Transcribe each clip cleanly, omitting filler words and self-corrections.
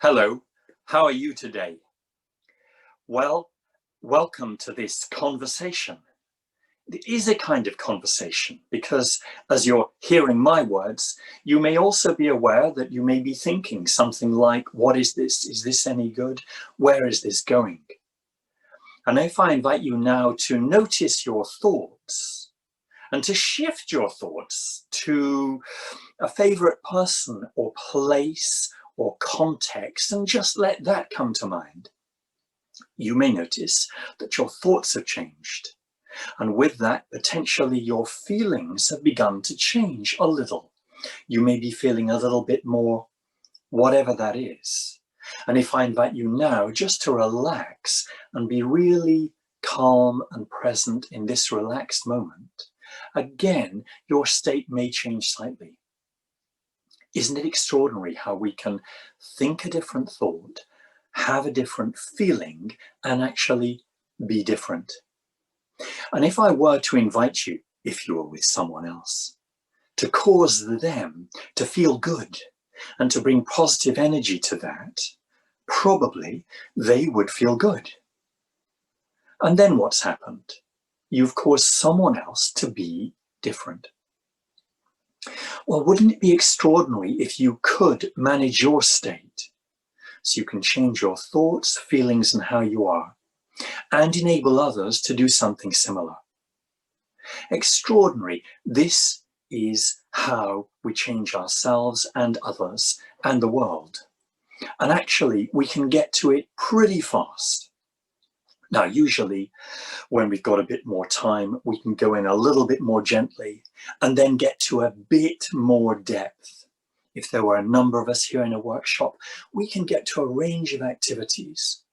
Hello, how are you today? Well, welcome to this conversation. It is a kind of conversation because as you're hearing my words, you may also be aware that you may be thinking something like, what is this? Is this any good? Where is this going? And if I invite you now to notice your thoughts and to shift your thoughts to a favorite person or place or context and just let that come to mind, you may notice that your thoughts have changed. And with that, potentially your feelings have begun to change a little. You may be feeling a little bit more, whatever that is. And if I invite you now just to relax and be really calm and present in this relaxed moment, again, your state may change slightly. Isn't it extraordinary how we can think a different thought, have a different feeling, and actually be different? And if I were to invite you, if you were with someone else, to cause them to feel good and to bring positive energy to that, probably they would feel good. And then what's happened? You've caused someone else to be different. Well, wouldn't it be extraordinary if you could manage your state so you can change your thoughts, feelings, and how you are, and enable others to do something similar? Extraordinary. This is how we change ourselves and others and the world. And actually, we can get to it pretty fast. Now, usually, when we've got a bit more time, we can go in a little bit more gently and then get to a bit more depth. If there were a number of us here in a workshop, we can get to a range of activities.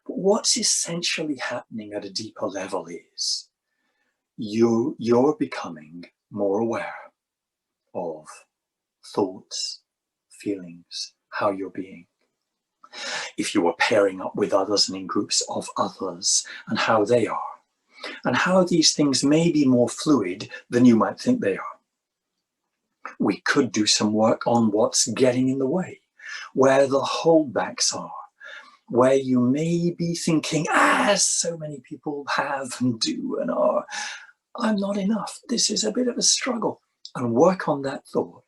But what's essentially happening at a deeper level is you're becoming more aware of thoughts, feelings, how you're being. If you were pairing up with others and in groups of others and how they are, and how these things may be more fluid than you might think they are. We could do some work on what's getting in the way, where the holdbacks are, where you may be thinking, as so many people have and do and are, I'm not enough, this is a bit of a struggle, and work on that thought.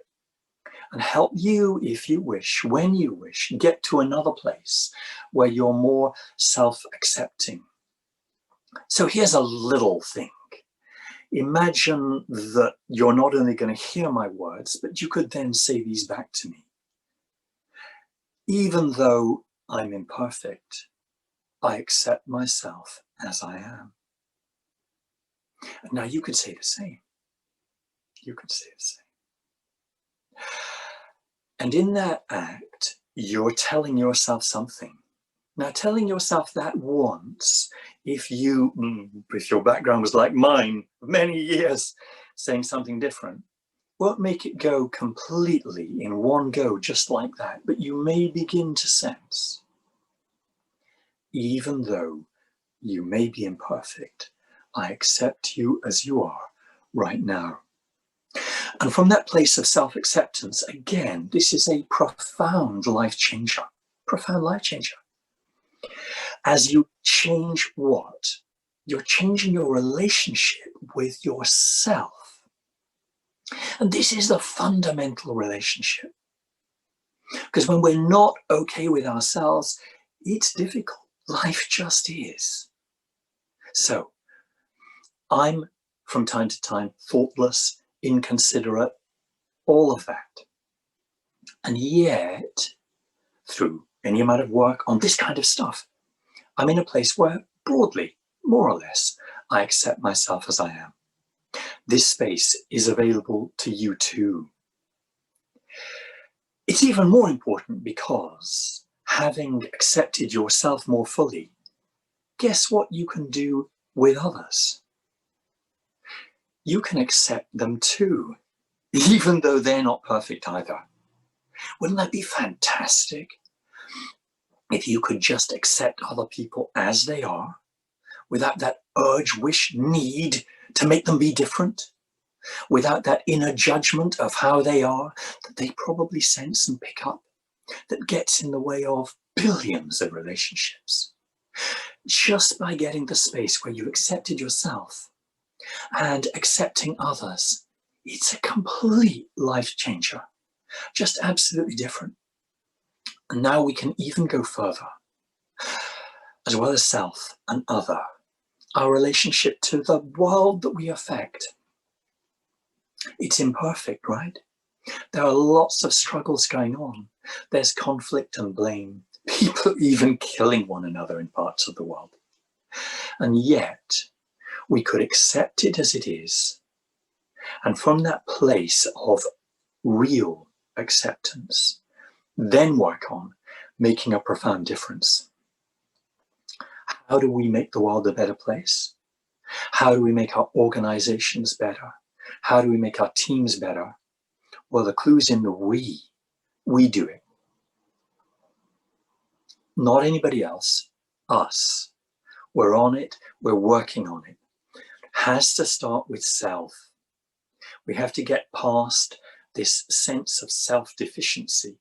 And help you, if you wish, when you wish, get to another place where you're more self-accepting. So here's a little thing. Imagine that you're not only going to hear my words, but you could then say these back to me. Even though I'm imperfect, I accept myself as I am. And now you could say the same. You could say the same. And in that act, you're telling yourself something. Now, telling yourself that once, if your background was like mine, many years saying something different, won't make it go completely in one go just like that, but you may begin to sense, even though you may be imperfect, I accept you as you are right now. And from that place of self-acceptance, again, this is a profound life changer, profound life changer. As you change what? You're changing your relationship with yourself. And this is the fundamental relationship. Because when we're not okay with ourselves, it's difficult. Life just is. So, I'm, from time to time, thoughtless, inconsiderate, all of that. And yet, through any amount of work on this kind of stuff, I'm in a place where, broadly, more or less, I accept myself as I am. This space is available to you too. It's even more important because, having accepted yourself more fully, guess what you can do with others? You can accept them too, even though they're not perfect either. Wouldn't that be fantastic? If you could just accept other people as they are, without that urge, wish, need to make them be different, without that inner judgment of how they are that they probably sense and pick up. that gets in the way of billions of relationships. Just by getting the space where you accepted yourself and accepting others, it's a complete life changer, just absolutely different. And now we can even go further. As well as self and other, our relationship to the world that we affect. It's imperfect, right? There are lots of struggles going on. There's conflict and blame, people even killing one another in parts of the world. And yet, we could accept it as it is. And from that place of real acceptance, then work on making a profound difference. How do we make the world a better place? How do we make our organizations better? How do we make our teams better? Well, the clue's in the we. We do it. Not anybody else, us. We're on it, we're working on it. Has to start with self. We have to get past this sense of self-deficiency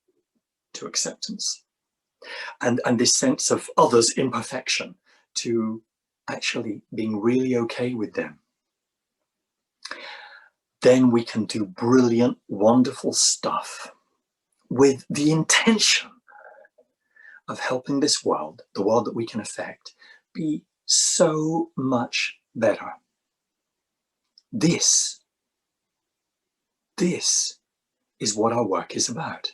to acceptance. And this sense of others' imperfection to actually being really okay with them. Then we can do brilliant, wonderful stuff with the intention of helping this world, the world that we can affect, be so much better. This is what our work is about.